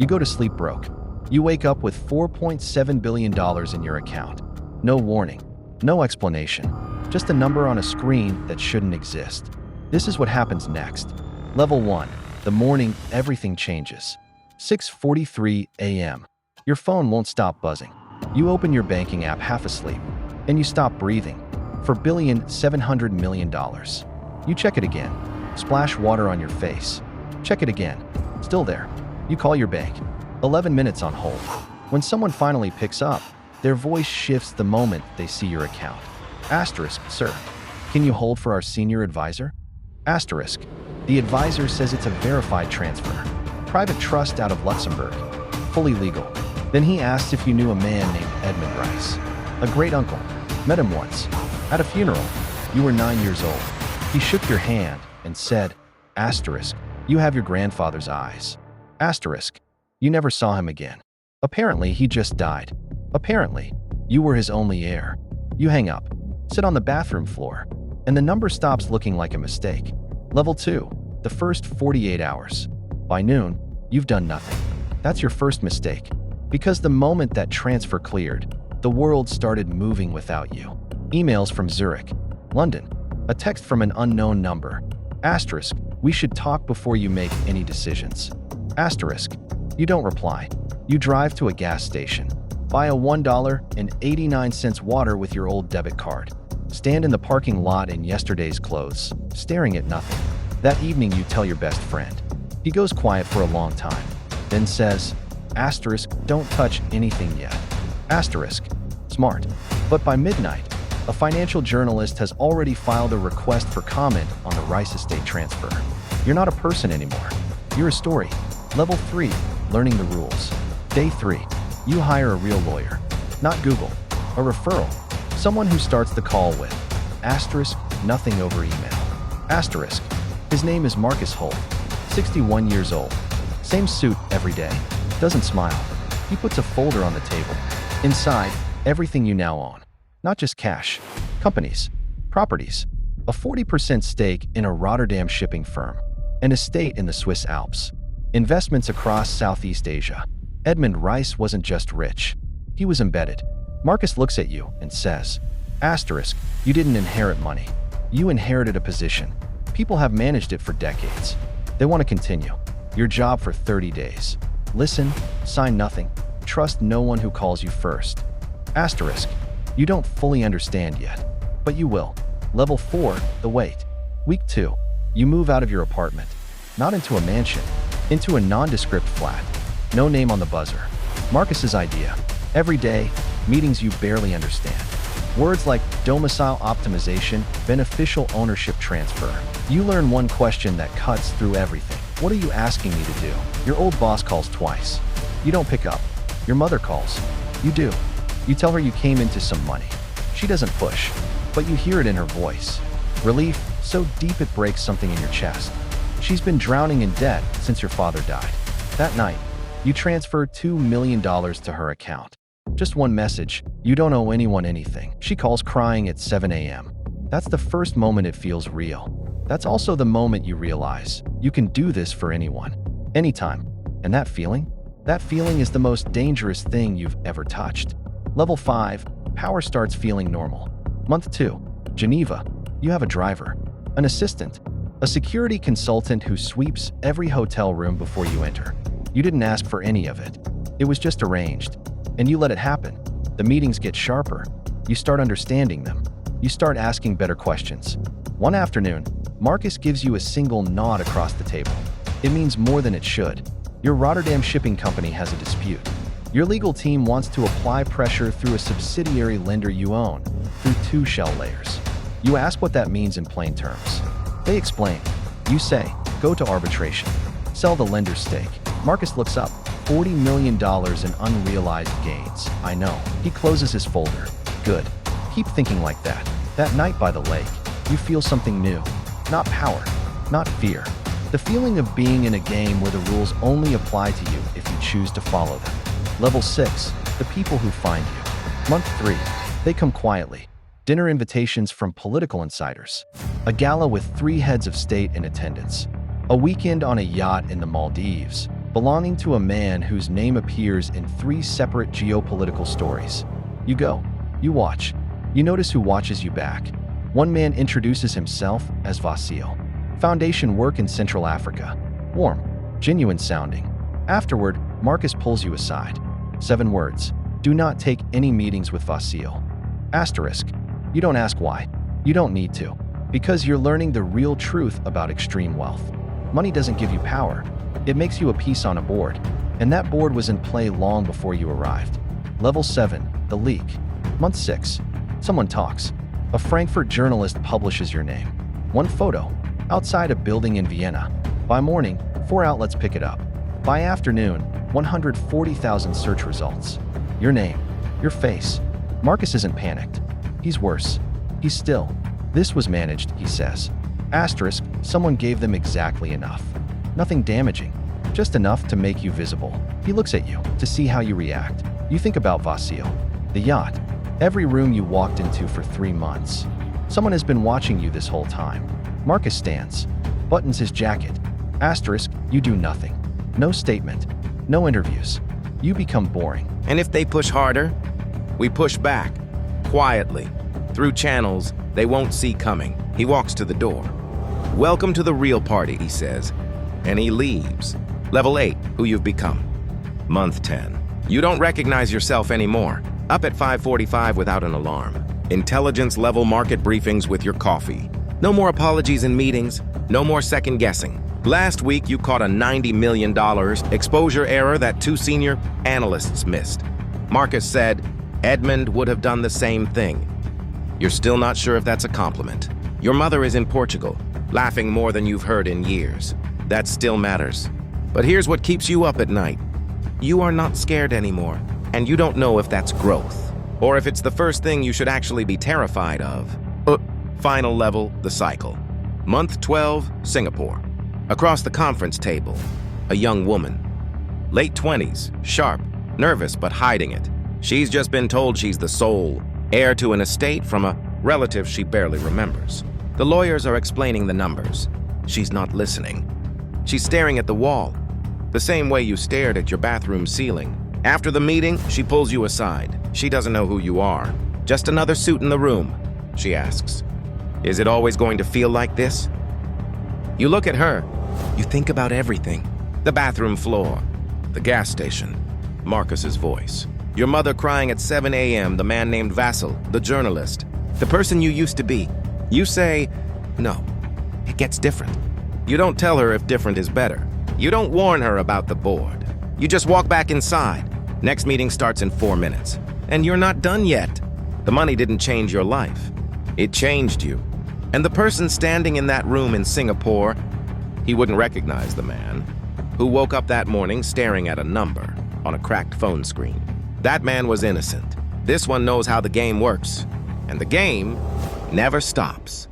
You go to sleep broke. You wake up with $4.7 billion in your account. No warning, no explanation, just a number on a screen that shouldn't exist. This is what happens next. Level 1. The morning, everything changes. 6:43 a.m. Your phone won't stop buzzing. You open your banking app half asleep, and you stop breathing. $4,700,000,000. You check it again. Splash water on your face. Check it again. Still there. You call your bank. 11 minutes on hold. When someone finally picks up, their voice shifts the moment they see your account. Asterisk, sir, can you hold for our senior advisor? Asterisk, the advisor says it's a verified transfer. Private trust out of Luxembourg. Fully legal. Then he asks if you knew a man named Edmund Rice. A great uncle. Met him once. At a funeral. You were 9 years old. He shook your hand and said, asterisk, you have your grandfather's eyes. Asterisk, you never saw him again. Apparently, he just died. Apparently, you were his only heir. You hang up, sit on the bathroom floor, and the number stops looking like a mistake. Level 2, the first 48 hours. By noon, you've done nothing. That's your first mistake. Because the moment that transfer cleared, the world started moving without you. Emails from Zurich, London, a text from an unknown number. Asterisk, we should talk before you make any decisions. Asterisk, you don't reply. You drive to a gas station. Buy a $1.89 water with your old debit card. Stand in the parking lot in yesterday's clothes, staring at nothing. That evening you tell your best friend. He goes quiet for a long time, then says, asterisk, don't touch anything yet. Asterisk, smart. But by midnight, a financial journalist has already filed a request for comment on the Rice estate transfer. You're not a person anymore. You're a story. Level 3, learning the rules. Day 3, you hire a real lawyer. Not Google. A referral. Someone who starts the call with, asterisk, nothing over email. Asterisk, his name is Marcus Holt, 61 years old. Same suit every day. Doesn't smile. He puts a folder on the table. Inside, everything you now own. Not just cash. Companies. Properties. A 40% stake in a Rotterdam shipping firm. An estate in the Swiss Alps. Investments across Southeast Asia. Edmund Rice wasn't just rich. He was embedded. Marcus looks at you and says, asterisk, you didn't inherit money. You inherited a position. People have managed it for decades. They want to continue. Your job for 30 days. Listen, sign nothing. Trust no one who calls you first. Asterisk, you don't fully understand yet, but you will. Level 4, the wait. Week 2, you move out of your apartment. Not into a mansion, into a nondescript flat. No name on the buzzer. Marcus's idea. Every day, meetings you barely understand. Words like domicile optimization, beneficial ownership transfer. You learn one question that cuts through everything. What are you asking me to do? Your old boss calls twice. You don't pick up. Your mother calls. You do. You tell her you came into some money. She doesn't push, but you hear it in her voice. Relief so deep it breaks something in your chest. She's been drowning in debt since your father died. That night, you transfer $2 million to her account. Just one message, you don't owe anyone anything. She calls crying at 7 a.m. That's the first moment it feels real. That's also the moment you realize you can do this for anyone, anytime. And that feeling is the most dangerous thing you've ever touched. Level 5, power starts feeling normal. Month 2, Geneva, you have a driver, an assistant, a security consultant who sweeps every hotel room before you enter. You didn't ask for any of it. It was just arranged. And you let it happen. The meetings get sharper. You start understanding them. You start asking better questions. One afternoon, Marcus gives you a single nod across the table. It means more than it should. Your Rotterdam shipping company has a dispute. Your legal team wants to apply pressure through a subsidiary lender you own, through 2 shell layers. You ask what that means in plain terms. They explain. You say, go to arbitration. Sell the lender's stake. Marcus looks up. $40 million in unrealized gains. I know. He closes his folder. Good. Keep thinking like that. That night by the lake, you feel something new. Not power. Not fear. The feeling of being in a game where the rules only apply to you if you choose to follow them. Level 6, the people who find you. Month 3, they come quietly. Dinner invitations from political insiders. A gala with 3 heads of state in attendance. A weekend on a yacht in the Maldives. belonging to a man whose name appears in 3 separate geopolitical stories. You go. You watch. You notice who watches you back. One man introduces himself as Vasil. Foundation work in Central Africa. Warm, genuine sounding. Afterward, Marcus pulls you aside. 7 words. Do not take any meetings with Vasil. Asterisk. You don't ask why. You don't need to. Because you're learning the real truth about extreme wealth. Money doesn't give you power. It makes you a piece on a board. And that board was in play long before you arrived. Level 7. The leak. Month 6. Someone talks. A Frankfurt journalist publishes your name. 1 photo. Outside a building in Vienna. By morning, 4 outlets pick it up. By afternoon, 140,000 search results. Your name. Your face. Marcus isn't panicked. He's worse. He's still. This was managed, he says. Asterisk, someone gave them exactly enough. Nothing damaging. Just enough to make you visible. He looks at you to see how you react. You think about Vasil. The yacht. Every room you walked into for 3 months. Someone has been watching you this whole time. Marcus stands. Buttons his jacket. Asterisk, you do nothing. No statement. No interviews. You become boring. And if they push harder, we push back. Quietly. Through channels they won't see coming. He walks to the door. Welcome to the real party, he says. And he leaves. Level 8, who you've become. Month 10. You don't recognize yourself anymore. Up at 5:45 without an alarm. Intelligence-level market briefings with your coffee. No more apologies in meetings. No more second-guessing. Last week, you caught a $90 million exposure error that 2 senior analysts missed. Marcus said, Edmund would have done the same thing. You're still not sure if that's a compliment. Your mother is in Portugal, laughing more than you've heard in years. That still matters. But here's what keeps you up at night. You are not scared anymore, and you don't know if that's growth, or if it's the first thing you should actually be terrified of. Final level, the cycle. Month 12, Singapore. Across the conference table, a young woman. Late 20s, sharp, nervous but hiding it. She's just been told she's the sole heir to an estate from a relative she barely remembers. The lawyers are explaining the numbers. She's not listening. She's staring at the wall, the same way you stared at your bathroom ceiling. After the meeting, she pulls you aside. She doesn't know who you are. Just another suit in the room, she asks. Is it always going to feel like this? You look at her. You think about everything. The bathroom floor, the gas station, Marcus's voice. Your mother crying at 7 a.m., the man named Vasil, the journalist, the person you used to be. You say, no, it gets different. You don't tell her if different is better. You don't warn her about the board. You just walk back inside. Next meeting starts in 4 minutes. And you're not done yet. The money didn't change your life. It changed you. And the person standing in that room in Singapore, he wouldn't recognize the man who woke up that morning staring at a number on a cracked phone screen. That man was innocent. This one knows how the game works. And the game never stops.